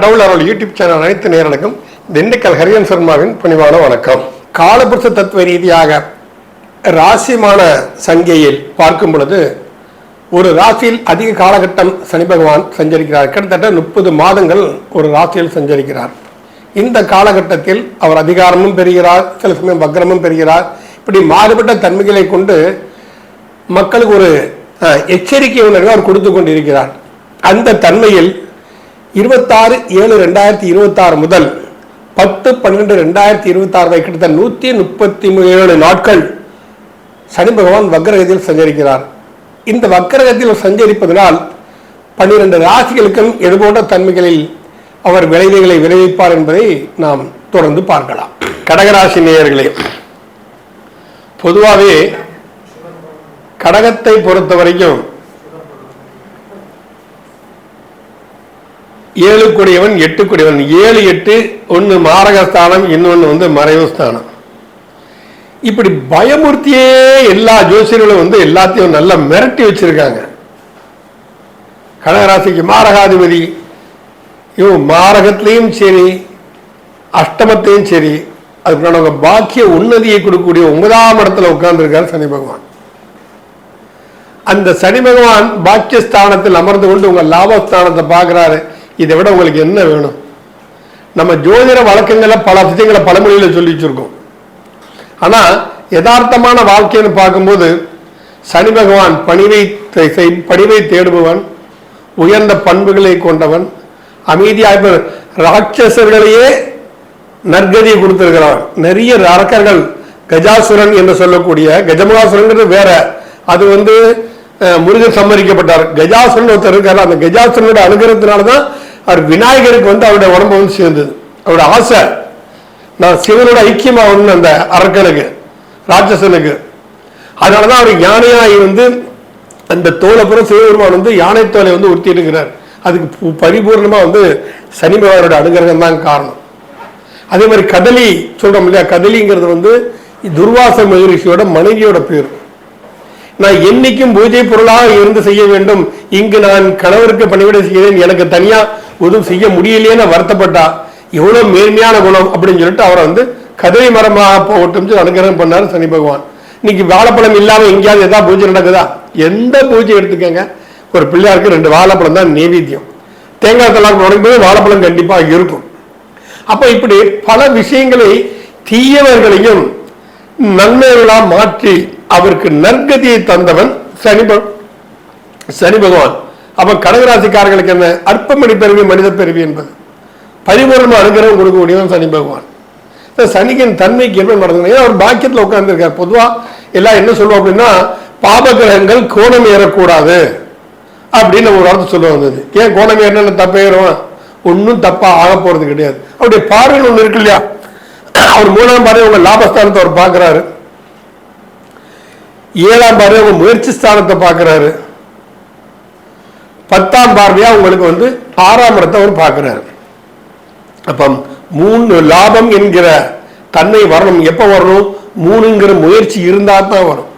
கடவுள் அருள் YouTube channel அனைத்து நேயர்களுக்கும் திண்டுக்கல் ஹரியன் சர்மாவின் பணிவான வணக்கம். காலபுருஷ தத்துவ ரீதியாக ராசிமான சங்கையில் பார்க்கும் பொழுது ஒரு ராசியில் அதிக காலகட்டம் சனி பகவான் சஞ்சரிக்கிறார். கிட்டத்தட்ட 30 மாதங்கள் ஒரு ராசியில் சஞ்சரிக்கிறார். இந்த காலகட்டத்தில் அவர் அதிகாரமும் பெறுகிறார், சில சமயம் வக்ரமும் பெறுகிறார். இப்படி மாறுபட்ட தன்மைகளை கொண்டு மக்களுக்கு ஒரு எச்சரிக்கை உணர்வை அவர் கொடுத்து கொண்டிருக்கிறார். அந்த தன்மையில் 26/7/2026 முதல் 10/12/2026 கிட்டத்தட்ட 137 நாட்கள் சனி பகவான் வக்ரகதியில் சஞ்சரிக்கிறார். இந்த வக்ரகதியில் சஞ்சரிப்பதனால் 12 ராசிகளுக்கும் எதுபோன்ற தன்மைகளில் அவர் விளைவுகளை விளைவிப்பார் என்பதை நாம் தொடர்ந்து பார்க்கலாம். கடகராசி நேயர்களே, பொதுவாகவே கடகத்தை பொறுத்த வரைக்கும் 7 கூடியவன் 8 கூடியவன். 7 8 ஒன்று மாரகஸ்தானம், இன்னொன்று மறைவு ஸ்தானம். இப்படி பயமுறுத்தியே எல்லா ஜோசியர்களும் எல்லாத்தையும் நல்லா மிரட்டி வச்சிருக்காங்க. கடகராசிக்கு மாரகாதிபதி மாரகத்திலையும் சரி அஷ்டமத்தையும் சரி அதுக்கு பாக்கிய உன்னதியை கொடுக்கக்கூடிய 9ஆம் இடத்துல உட்கார்ந்துருக்கார் சனி பகவான். அந்த சனி பகவான் பாக்கியஸ்தானத்தில் அமர்ந்து கொண்டு உங்க லாபஸ்தானத்தை பார்க்கிறாரு. இதை விட உங்களுக்கு என்ன வேணும்? நம்ம ஜோதிட வழக்கங்களை பல விஷயங்களை பழமொழியில சொல்லி வச்சிருக்கோம். ஆனா யதார்த்தமான வாழ்க்கைன்னு பார்க்கும்போது சனி பகவான் பணிவை தேடுபவன், உயர்ந்த பண்புகளை கொண்டவன், அமைதியாக ராட்சசர்களையே நற்கதியை கொடுத்திருக்கிறான். நிறைய அரக்கர்கள் கஜாசுரன் என்று சொல்லக்கூடிய கஜமுகாசுரன் வேற, அது முருகன் சம்மரிக்கப்பட்டார். கஜாசுரன் ஒருத்தர் இருக்காரு. அந்த கஜாசுரனோட அனுகிரகத்தினால்தான் அவர் விநாயகருக்கு அவருடைய உடம்பு சேர்ந்தது. அவருடைய ஆசை நான் சிவனோட ஐக்கியமாகணும் அந்த அரக்கனுக்கு ராட்சசனுக்கு. அதனாலதான் அவர் யானையாய் அந்த தோலை புறம் சிவபெருமான் யானை தோலை உறுத்தி இருக்கிறார். அதுக்கு பரிபூர்ணமா சனி பகவானோட அனுகிரகம் தான் காரணம். அதே மாதிரி கதலி சொல்றோம் இல்லையா, கதலிங்கிறது துர்வாச மகரிஷியோட மனைவியோட பேர். நான் என்னைக்கும் பூஜை பொருளாக இருந்து செய்ய வேண்டும், இங்கு நான் கணவருக்கு பணிவிடை செய்கிறேன், எனக்கு தனியா எதுவும் செய்ய முடியலையேன்னு வருத்தப்பட்டா எவ்வளவு மேன்மையான குணம் அப்படின்னு சொல்லிட்டு அவரை கதலி மரமாக போகட்டும் அனுகிரகம் பண்ணாரு சனி பகவான். இன்னைக்கு வாழைப்பழம் இல்லாம எங்கேயாவது ஏதாவது பூஜை நடக்குதா? எந்த பூஜை எடுத்துக்கங்க, ஒரு பிள்ளையாருக்கு 2 வாழைப்பழம் தான் நைவேத்தியம். தேங்காய் தலாக்கு உடைக்கும்போது வாழைப்பழம் கண்டிப்பா இருக்கும். அப்ப இப்படி பல விஷயங்களை தீயவர்களையும் நன்மைகளா மாற்றி அவருக்கு நற்கதியை தந்தவன் சனி பகவான். அப்ப கடகராசிக்காரர்களுக்கு என்ன அற்பமணி பெருவி மனித பெருவி என்பது பரிபூர்ண அனுகிரகம் கொடுக்கக்கூடியவன் சனி பகவான். சனிக்கின் தன்மைக்கு என்ன நடந்தது? அவர் பாக்கியத்தில் உட்கார்ந்து இருக்கார். பொதுவா எல்லாம் என்ன சொல்லுவோம் அப்படின்னா, பாபகிரகங்கள் கோணம் ஏறக்கூடாது அப்படின்னு ஒரு வார்த்தை சொல்ல வந்தது. ஏன் கோணம் ஏறினா தப்பேறும்? ஒன்னும் தப்பா ஆக போறது கிடையாது. அவருடைய பார்வையில் ஒண்ணு இருக்கு இல்லையா, அவர் 3ஆம் பார்வை உங்க லாபஸ்தானத்தை அவர் பார்க்கிறாரு, 7ஆம் பார்வை உங்க முயற்சி ஸ்தானத்தை பார்க்கிறாரு, 10ஆம் பார்வையா உங்களுக்கு 6ஆம் இடத்தை அவர் பார்க்கிறாரு. அப்ப 3 லாபம் என்கிற தன்மை வரணும். எப்ப வரணும்? 3ங்கிற முயற்சி இருந்தா தான் வரும்.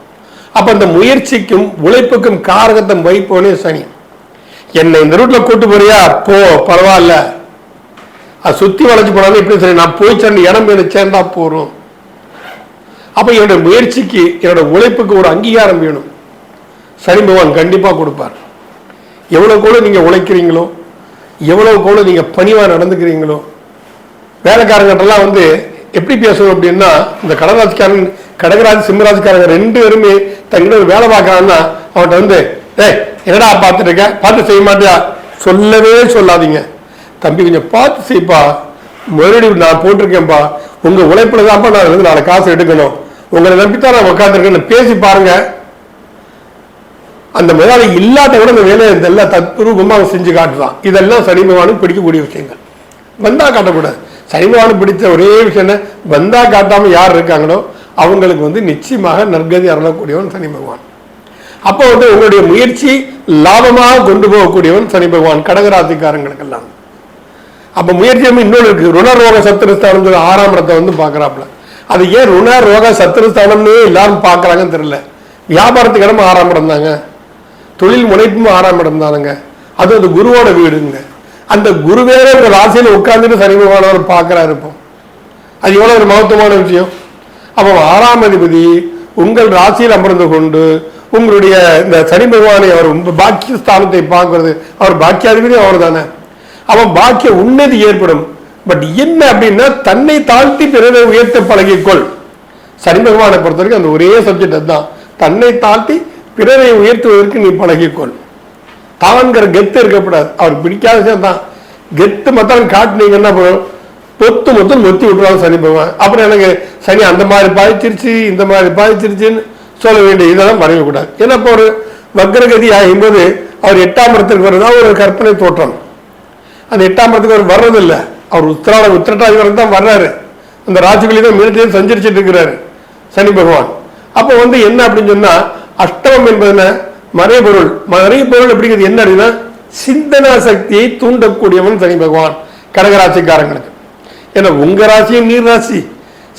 அப்ப அந்த முயற்சிக்கும் உழைப்புக்கும் காரகத்தை வைப்போனே சனி. என்னை இந்த ரூட்ல கூட்டு போறியா, போ, பரவாயில்ல, அது சுத்தி வளைச்சு போனாலும் எப்படி சரி, நான் போய் சேர்ந்த இடம் சேர்ந்தா போறோம். அப்ப என்னோட முயற்சிக்கு என்னோட உழைப்புக்கு ஒரு அங்கீகாரம் வேணும். சனி பகவான் கண்டிப்பா கொடுப்பார். எவ்வளவு கூட நீங்க உழைக்கிறீங்களோ, எவ்வளவு கூட நீங்க பணிவா நடந்துக்கிறீங்களோ, வேலைக்காரங்கெல்லாம் எப்படி பேசணும் அப்படின்னா, இந்த கடகராசிக்காரன் கடகராசி சிம்மராசிக்காரங்க 2 பேருமே தங்கிட்ட ஒரு வேலை பார்க்கறான்னா அவன்கிட்ட என்னடா பார்த்துட்டு இருக்க, பார்த்து செய்ய மாட்டியா, சொல்லவே சொல்லாதீங்க. தம்பி கொஞ்சம் பார்த்து செய்ப்பா, மறுபடியும் நான் போட்டிருக்கேன்ப்பா, உங்க உழைப்புல தான்ப்பா நான் 4 காசு எடுக்கணும், உங்களை நம்பித்தான் நான் உட்காந்துருக்கேன்னு பேசி பாருங்க. அந்த முதலாளி இல்லாத கூட இந்த வேலையை இதெல்லாம் தத்ரூபமா செஞ்சு காட்டுதான். இதெல்லாம் சனி பகவானுக்கு பிடிக்கக்கூடிய விஷயங்கள். வந்தா காட்டக்கூடாது. சனி பகவானுக்கு பிடிச்ச ஒரே விஷயம் என்ன, வந்தா காட்டாம யார் இருக்காங்களோ அவங்களுக்கு நிச்சயமாக நற்கதி அருளக்கூடியவன் சனி பகவான். அப்போ உங்களுடைய முயற்சி லாபமாக கொண்டு போகக்கூடியவன் சனி பகவான் கடகராசிக்காரங்களுக்கு எல்லாம். அப்ப முயற்சி இன்னொன்று இருக்கு, ருணரோக சத்துருஸ்தானம் 6ஆம் இடத்தை பாக்குறாப்புல. அது ஏன் ருண ரோக சத்துருஸ்தானம்னு எல்லாரும் பாக்குறாங்கன்னு தெரியல. வியாபாரத்துக்கு இடம் 6ஆம் இடம் தாங்க, தொழில் முனைப்பும் 6ஆம் இடம் தானுங்க. அது குருவோட வீடுங்க. அந்த குருவேற ஒரு ராசியில் உட்கார்ந்துட்டு சனி பகவான் அவர் பார்க்கிறாரு. இப்போ அது எவ்வளவு ஒரு மகத்துவமான விஷயம். அப்போ 6ஆம் அதிபதி உங்கள் ராசியில் அமர்ந்து கொண்டு உங்களுடைய இந்த சனி பகவானை அவர் பாக்கிய ஸ்தானத்தை பார்க்கிறது. அவர் பாக்கியாதிபதி அவர் தானே. அவன் பாக்கிய உன்னதி ஏற்படும். பட் என்ன அப்படின்னா தன்னை தாழ்த்தி பிறரை உயர்த்த பழகிக்கொள். சனி பகவானை பொறுத்த வரைக்கும் அந்த ஒரே சப்ஜெக்ட் அதுதான். தன்னை தாழ்த்தி பிறரை உயர்த்துவதற்கு நீ பழகிக்கொள். தான்கிற கெத்து இருக்கக்கூடாது. அவருக்கு பிடிக்காத விஷயம் தான். கெத்து மொத்தம் காட்டினீங்கன்னா பொத்து மொத்தம் மொத்தி விட்டுருவாங்க சனி பகவான். அப்புறம் எனக்கு சனி அந்த மாதிரி பாதிச்சிருச்சு இந்த மாதிரி பாதிச்சிருச்சுன்னு சொல்ல வேண்டிய இதெல்லாம் மறையக்கூடாது. ஏன்னா இப்போ ஒரு வக்ரகதி ஆகும்போது அவர் 8ஆம் இடத்துக்கு வர்றதா ஒரு கற்பனை தோற்றம். அந்த 8ஆம் இடத்துக்கு அவர் வர்றதில்லை. அவர் உத்திரட்டாதிபதி தான் வர்றாரு. அந்த ராசிகளில் தான் மீனத்திலே சஞ்சரிச்சுட்டு இருக்கிறாரு சனி பகவான். அப்போ என்ன அப்படின்னு சொன்னா அஷ்டமம் என்பதுன்னா மறைபொருள். மறைபொருள் அப்படிங்கிறது என்ன அப்படின்னா சிந்தனா சக்தியை தூண்டக்கூடியவன் சனி பகவான் கடகராசிக்காரங்களுக்கு. ஏன்னா உங்க ராசியும் நீர் ராசி,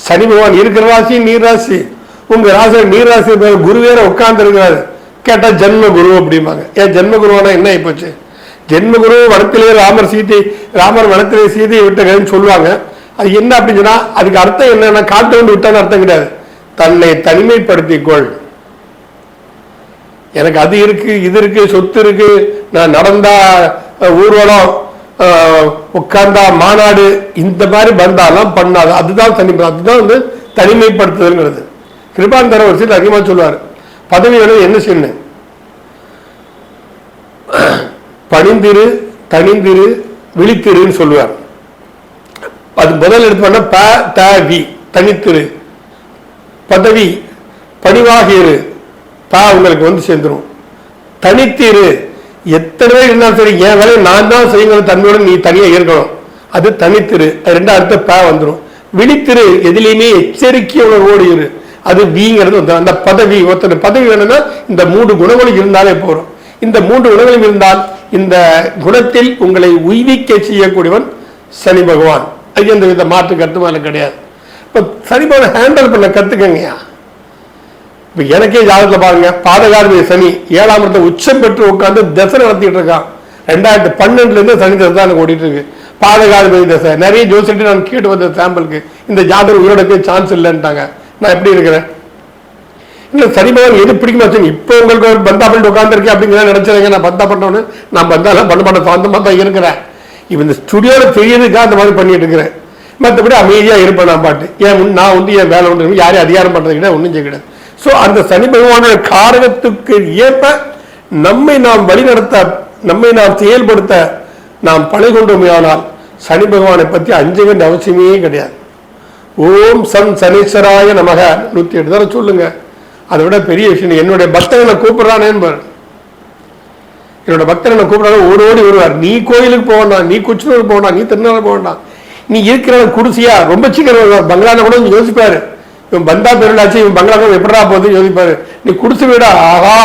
சனி பகவான் இருக்கிற ராசியும் நீர் ராசி. உங்க ராசி நீர் ராசி குரு வேற உட்கார்ந்து இருக்கிறாரு. கேட்டா ஜென்ம குரு அப்படிம்பாங்க. ஏன் ஜென்ம குருவானா என்ன ஆயிப்போச்சு? ஜென்மகுரு வனத்திலே ராமர் வனத்திலே சீதையை விட்டகன்னு சொல்லுவாங்க. அது என்ன அப்படின்னு சொன்னா அதுக்கு அர்த்தம் என்னன்னா காட்டு வந்து விட்டான்னு அர்த்தம் கிடையாது. தன்னை தனிமைப்படுத்திக்கொள். எனக்கு அது இருக்கு இது இருக்கு சொத்து இருக்கு, நான் நடந்தா ஊர்வலம் உட்கார்ந்தா மாநாடு இந்த மாதிரி வந்தாலும் பண்ணாது. அதுதான் அதுதான் தனிமைப்படுத்துதல்ங்கிறது. கிருபாந்தர ஒரு சில அதிகமாக சொல்லுவார். பதவி வேணும் என்ன செய்யணும்? பணிந்திரு தனிந்திரு விழித்திருன்னு சொல்லுவார். அது முதல் எடுத்து ப தனித்திரு, பதவி பணிவாக இரு, உங்களுக்கு சேர்ந்துடும். தனித்திரு எத்தனை பேர் இருந்தாலும் சரி என் வேலையை நான் தான் செய்யணும் தன்மையோட நீ தனியா இருக்கணும். அது தனித்திரு. ரெண்டாவது அடுத்த வந்துடும். விழித்திரு எதிலையுமே எச்சரிக்கையோடு இரு. அது வீங்கிறது அந்த பதவி. ஒருத்தர் பதவி வேணும்னா இந்த 3 குணங்களும் இருந்தாலே போறோம். இந்த 3 குணங்களும் இருந்தால் இந்த குணத்தில் உங்களை உய்விக்க செய்யக்கூடியவன் சனி பகவான். அது எந்த வித மாற்று கருத்துமால கிடையாது. இப்ப சனி பகவான் ஹேண்டில் பண்ண கத்துக்கங்கயா. இப்ப எனக்கே ஜாதகத்துல பாருங்க, பாதகாதிபதி சனி 7ஆம் இடத்தை உச்சம் பெற்று உட்கார்ந்து தசை நடத்திட்டு இருக்கான். 2012 இருந்து சனி தசை தான் எனக்கு ஓடிட்டு இருக்கு. பாதகாதிபதி தசை நிறைய ஜோசிட்டு நான் கேட்டு வந்த சாம்பிளுக்கு இந்த ஜாதகம் உயிரோடக்கே சான்ஸ் இல்லைன்ட்டாங்க. நான் எப்படி இருக்கிறேன்? இல்லை சனி பகவான் எது பிடிக்குமா? இப்போ உங்களுக்கு ஒரு பந்தா பண்ணிட்டு உட்காந்துருக்கேன் அப்படிங்கிற நினைச்சாங்க. நான் பந்தா பண்ணோன்னு நான் பந்தாலாம் பண்ண மாட்டேன், சொந்தமாக தான் இருக்கிறேன். இப்போ இந்த ஸ்டுடியோவில் தெரியறதுக்காக அந்த மாதிரி பண்ணிட்டு இருக்கிறேன். மற்றபடி அமைதியாக இருப்பேன் நான் பாட்டு. நான் என் வேலை ஒன்று யாரையும் அதிகாரம் பண்ணுறது கிடையாது, ஒன்றும் செய்ய கிடையாது. ஸோ அந்த சனி பகவானோட காரகத்துக்கு ஏற்ப நம்மை நாம் வழிநடத்த, நம்மை நாம் செயல்படுத்த நாம் பழி கொண்டோமையானால் சனி பகவானை பற்றி அஞ்ச வேண்டிய அவசியமே கிடையாது. ஓம் சன் சனீஸ்வராய நமக 108 தடவை சொல்லுங்க. அதை விட பெரிய விஷயம். என்னுடைய பக்தர்களை கூப்பிடுறானே என்பார். என்னோட பக்தர்களை கூப்பிடுறாங்க, ஓடி வருவார். நீ கோயிலுக்கு போகணும், நீ குச்சினூர் போகணும், நீ திருநாள் போகணும், நீ இருக்கிற குடிசையா ரொம்ப சீக்கிரம் பங்களான கூட யோசிப்பாரு. இவன் பந்தா பெருளாச்சு, இவன் பங்களான எப்படா போகுது யோசிப்பாரு. நீ குடிசை வீடா, ஆஹா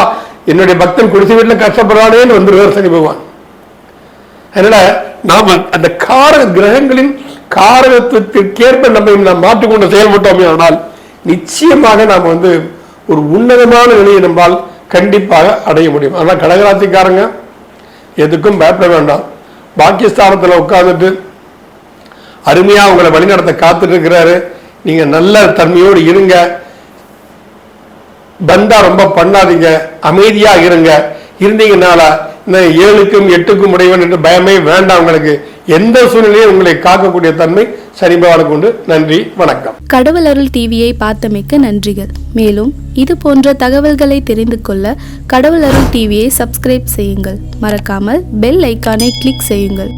என்னுடைய பக்தன் குடிசை வீட்டுல கஷ்டப்படுறானேன்னு வந்துருவார் சனி பகவான். அதனால நாம அந்த கிரகங்களின் காரகத்திற்கேற்ப நம்ம நாம் மாற்றிக்கொண்டு செயல்பட்டோமே ஆனால் நிச்சயமாக நாம் ஒரு உன்னதமான நிலையை நம்மால் கண்டிப்பாக அடைய முடியும். ஆனால் கடகராசிக்காரங்க எதுக்கும் பயப்பட வேண்டாம். பாக்கியஸ்தானத்தில் உட்கார்ந்துட்டு அருமையா உங்களை வழிநடத்த காத்துட்டு இருக்கிறாரு. நீங்க நல்ல தன்மையோடு இருங்க. பந்தா ரொம்ப பண்ணாதீங்க, அமைதியா இருங்க. இருந்தீங்கனால இந்த 7க்கும் 8க்கும் உடையவன் என்று பயமே வேண்டாம். உங்களுக்கு எந்த சூழ்நிலையும் உங்களை காக்கக்கூடிய தன்மை சனி பகவானுக்கு உண்டு. நன்றி, வணக்கம். கடவுள் அருள் டிவியை பார்த்தமைக்கு நன்றிகள். மேலும் இது போன்ற தகவல்களை தெரிந்து கொள்ள கடவுள் அருள் டிவியை சப்ஸ்கிரைப் செய்யுங்கள். மறக்காமல் பெல் ஐக்கானை கிளிக் செய்யுங்கள்.